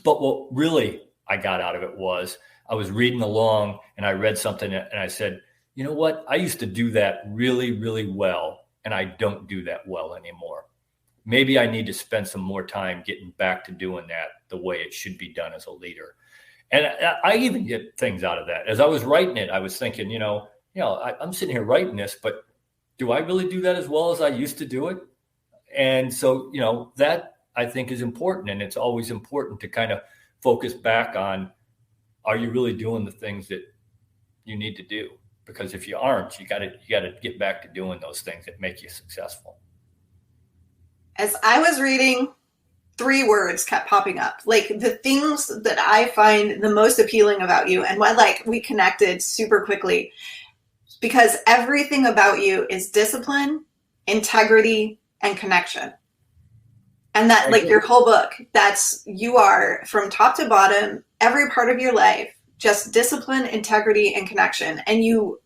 But what really I got out of it was I was reading along and I read something and I said, you know what? I used to do that really, really well, and I don't do that well anymore. Maybe I need to spend some more time getting back to doing that the way it should be done as a leader. And I even get things out of that. As I was writing it, I was thinking, I'm sitting here writing this, but do I really do that as well as I used to do it? And so, that I think is important. And it's always important to kind of focus back on, are you really doing the things that you need to do? Because if you aren't, you got to get back to doing those things that make you successful. As I was reading, 3 words kept popping up, like the things that I find the most appealing about you, and why we connected super quickly, because everything about you is discipline, integrity, and connection. And that, your whole book, you are from top to bottom, every part of your life, just discipline, integrity, and connection. And you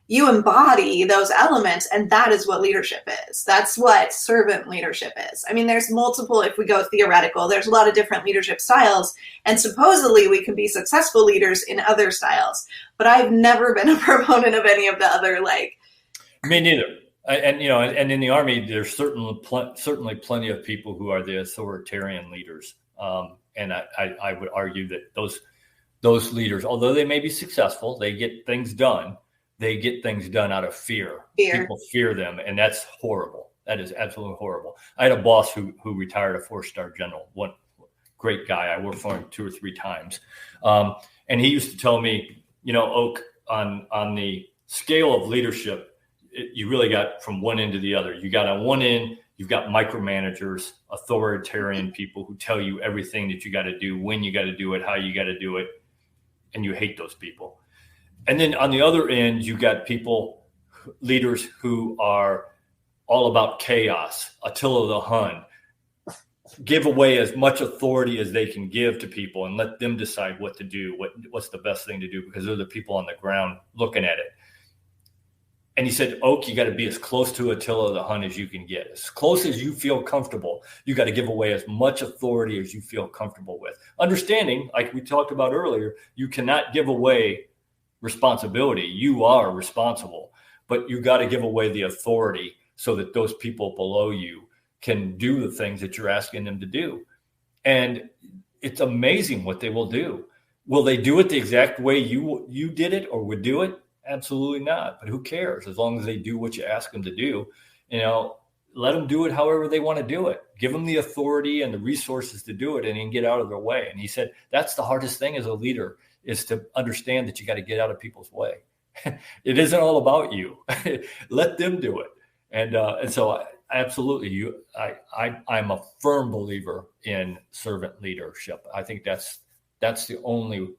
embody those elements, and that is what leadership is. That's what servant leadership is. I mean, there's multiple, if we go theoretical, there's a lot of different leadership styles, and supposedly we can be successful leaders in other styles. But I've never been a proponent of any of the other, Me neither. And in the Army, there's certainly plenty of people who are the authoritarian leaders. And I would argue that those leaders, although they may be successful, they get things done. They get things done out of fear. People fear them, and that's horrible. That is absolutely horrible. I had a boss who retired, a 4-star general, one great guy. I worked for him 2 or 3 times. And he used to tell me, Oak, on the scale of leadership, you really got from one end to the other. You got on one end, you've got micromanagers, authoritarian people who tell you everything that you got to do, when you got to do it, how you got to do it, and you hate those people. And then on the other end, you got leaders who are all about chaos, Attila the Hun, give away as much authority as they can give to people and let them decide what to do, what's the best thing to do, because they're the people on the ground looking at it. And he said, Oak, you got to be as close to Attila the Hun as you can get, as close as you feel comfortable. You got to give away as much authority as you feel comfortable with. Understanding, like we talked about earlier, you cannot give away responsibility. You are responsible, but you got to give away the authority so that those people below you can do the things that you're asking them to do. And it's amazing what they will do. Will they do it the exact way you did it or would do it? Absolutely not. But who cares? As long as they do what you ask them to do, let them do it however they want to do it. Give them the authority and the resources to do it and then get out of their way. And he said, that's the hardest thing as a leader, is to understand that you got to get out of people's way. It isn't all about you. Let them do it. And so absolutely, I'm a firm believer in servant leadership. I think that's the only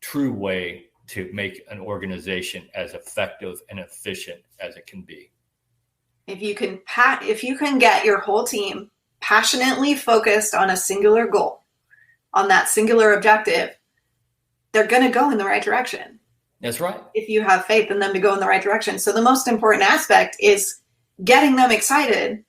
true way to make an organization as effective and efficient as it can be. If you can get your whole team passionately focused on a singular goal, on that singular objective, they're going to go in the right direction. That's right. If you have faith in them to go in the right direction. So the most important aspect is getting them excited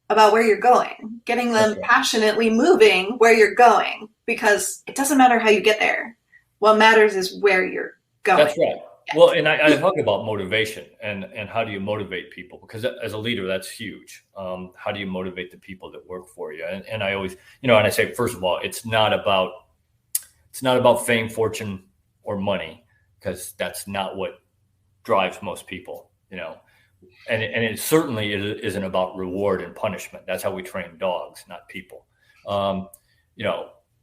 about where you're going, getting them passionately moving where you're going, because it doesn't matter how you get there. What matters is where you're going. That's right. Well, and I talk about motivation and how do you motivate people? Because as a leader, that's huge. How do you motivate the people that work for you? And I always, and I say, first of all, it's not about fame, fortune, or money, because that's not what drives most people, And it certainly isn't about reward and punishment. That's how we train dogs, not people.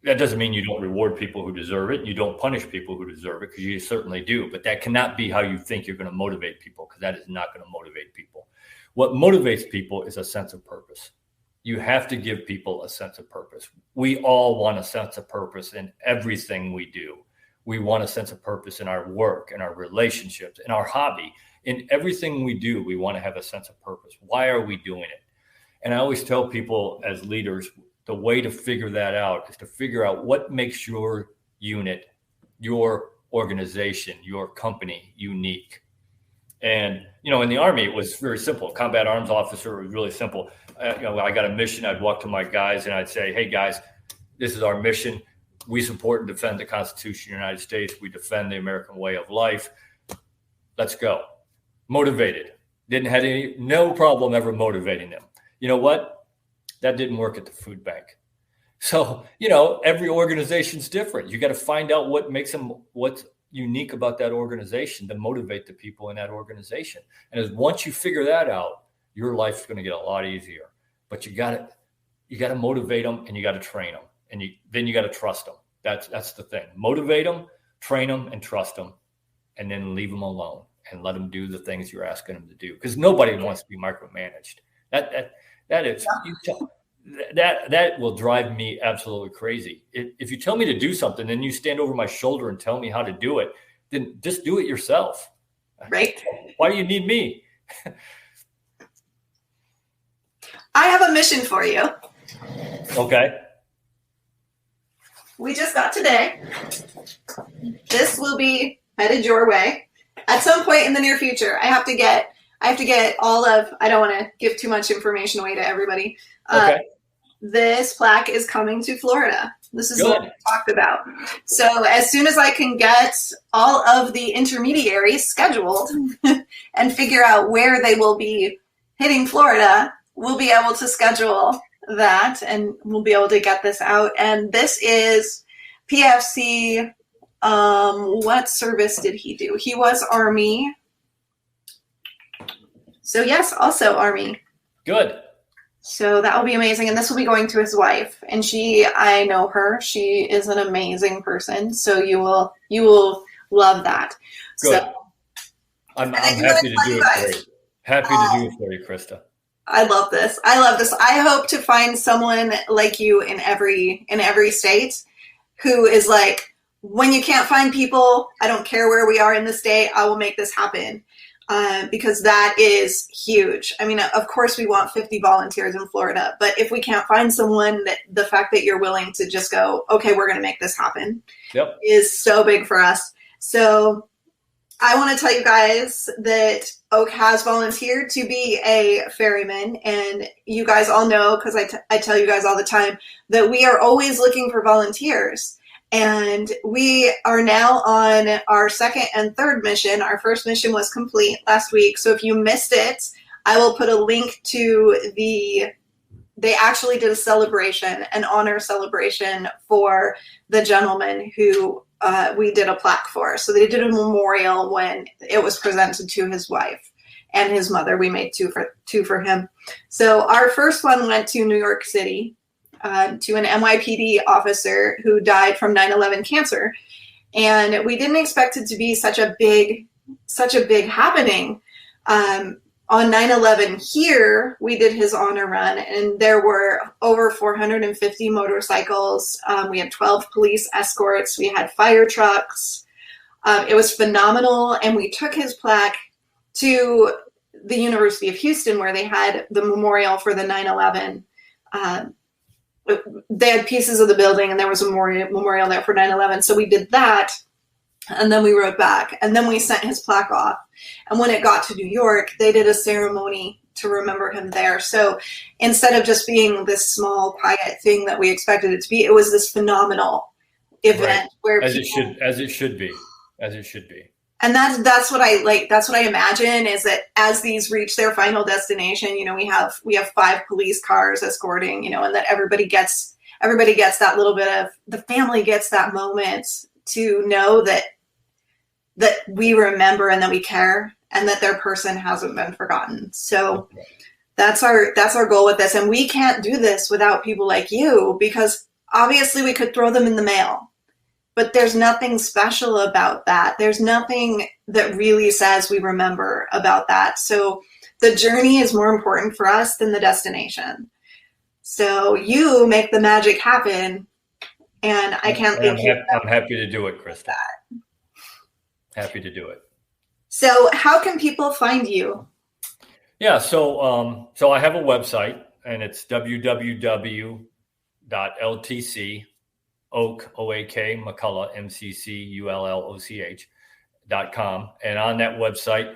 That doesn't mean you don't reward people who deserve it. You don't punish people who deserve it, because you certainly do. But that cannot be how you think you're going to motivate people, because that is not going to motivate people. What motivates people is a sense of purpose. You have to give people a sense of purpose. We all want a sense of purpose in everything we do. We want a sense of purpose in our work, in our relationships, in our hobby. In everything we do, we want to have a sense of purpose. Why are we doing it? And I always tell people as leaders, the way to figure that out is to figure out what makes your unit, your organization, your company unique. And, in the Army, it was very simple. Combat arms officer was really simple. I got a mission. I'd walk to my guys and I'd say, hey, guys, this is our mission. We support and defend the Constitution of the United States. We defend the American way of life. Let's go. Motivated. Didn't have no problem ever motivating them. You know what? That didn't work at the food bank. So, every organization's different. You got to find out what makes them, what's unique about that organization to motivate the people in that organization. And once you figure that out, your life's going to get a lot easier. But you got to motivate them, and you got to train them, and then you got to trust them. That's the thing. Motivate them, train them, and trust them, and then leave them alone and let them do the things you're asking them to do. Because nobody wants to be micromanaged. That will drive me absolutely crazy. If you tell me to do something, then you stand over my shoulder and tell me how to do it, then just do it yourself. Right. Why do you need me? I have a mission for you. Okay. We just got today. This will be headed your way. At some point in the near future, I have to get all of, I don't want to give too much information away to everybody. Okay. This plaque is coming to Florida. This is Good. what we talked about. So as soon as I can get all of the intermediaries scheduled and figure out where they will be hitting Florida, we'll be able to schedule that and we'll be able to get this out. And this is PFC. What service did he do? He was Army. So yes, also Army. Good. So that will be amazing. And this will be going to his wife. And I know her. She is an amazing person. So you will Love that. Good. So I'm happy to do it for you. Happy to do it for you, Krista. I love this. I hope to find someone like you in every state who is like, when you can't find people, I don't care where we are in the state, I will make this happen. Because that is huge. I mean, of course we want 50 volunteers in Florida, but if we can't find someone, that the fact that you're willing to just go, okay, we're going to make this happen, is so big for us. So I want to tell you guys that Oak has volunteered to be a ferryman, and you guys all know, because I tell you guys all the time, that we are always looking for volunteers. And we are now on our second and third mission. Our first mission was complete last week. So if you missed it, I will put a link to they actually did a celebration, an honor celebration for the gentleman who we did a plaque for. So they did a memorial when it was presented to his wife and his mother. We made two for him. So our first one went to New York City. To an NYPD officer who died from 9/11 cancer. And we didn't expect it to be such a big happening. On 9/11 here, we did his honor run, and there were over 450 motorcycles. We had 12 police escorts. We had fire trucks. It was phenomenal. And we took his plaque to the University of Houston, where they had the memorial for the 9/11. They had pieces of the building, and there was a memorial there for 9/11. So we did that, and then we rode back, and then we sent his plaque off. And when it got to New York, they did a ceremony to remember him there. So instead of just being this small, quiet thing that we expected it to be, it was this phenomenal event, where as it should be. And that's what I like. That's what I imagine, is that as these reach their final destination, we have 5 police cars escorting, and that everybody gets that little bit of, the family gets that moment to know that we remember and that we care and that their person hasn't been forgotten. So that's our goal with this. And we can't do this without people like you, because obviously we could throw them in the mail. But there's nothing special about that. There's nothing that really says we remember about that. So the journey is more important for us than the destination. So you make the magic happen. And I can't thank you. I'm happy to do it, Krista. Happy to do it. So how can people find you? Yeah, so I have a website, and it's www.ltc Oak, O-A-K, McCulloch, MCCULLOCH.com. And on that website,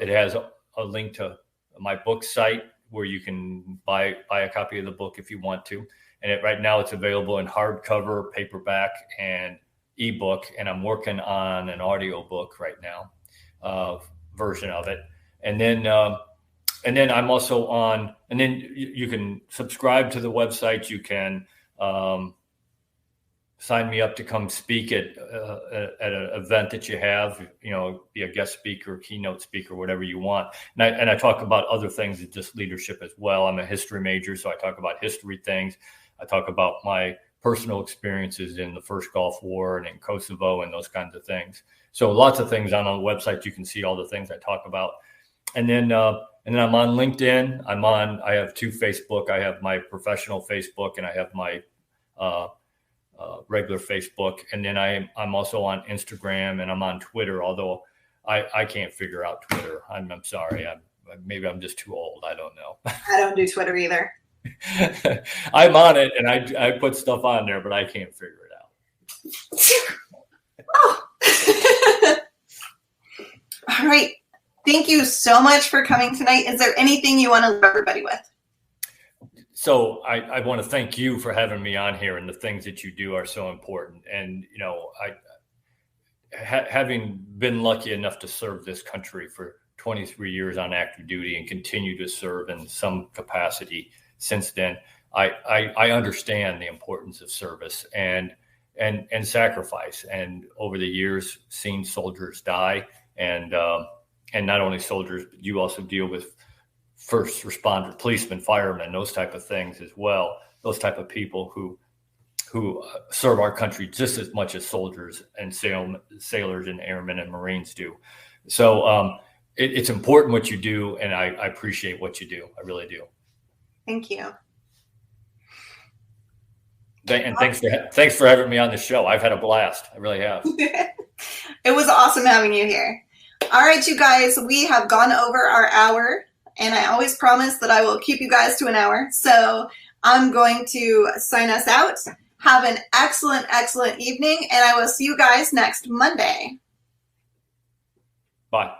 it has a link to my book site where you can buy a copy of the book if you want to. And right now it's available in hardcover, paperback, and ebook. And I'm working on an audio book right now, version of it. And then I'm also on, and then you can subscribe to the website. You can, sign me up to come speak at an event that you have, be a guest speaker, keynote speaker, whatever you want. And I talk about other things than just leadership as well. I'm a history major, so I talk about history things. I talk about my personal experiences in the first Gulf War and in Kosovo and those kinds of things. So lots of things on the website. You can see all the things I talk about. And then I'm on LinkedIn. I have 2 Facebook. I have my professional Facebook, and I have my regular Facebook, and then I'm also on Instagram, and I'm on Twitter, although I can't figure out Twitter. I'm sorry. Maybe I'm just too old. I don't know. I don't do Twitter either. I'm on it, and I put stuff on there, but I can't figure it out. Oh. All right. Thank you so much for coming tonight. Is there anything you want to leave everybody with? So I want to thank you for having me on here, and the things that you do are so important. And, having been lucky enough to serve this country for 23 years on active duty and continue to serve in some capacity since then, I understand the importance of service and sacrifice. And over the years, seen soldiers die, and not only soldiers, but you also deal with first responder, policemen, firemen, those type of things as well. Those type of people who who serve our country just as much as soldiers and sailors and airmen and Marines do. So it's important what you do, and I appreciate what you do. I really do. Thank you. And thanks for having me on the show. I've had a blast. I really have. It was awesome having you here. All right, you guys, we have gone over our hour, and I always promise that I will keep you guys to an hour. So I'm going to sign us out. Have an excellent, excellent evening, and I will see you guys next Monday. Bye.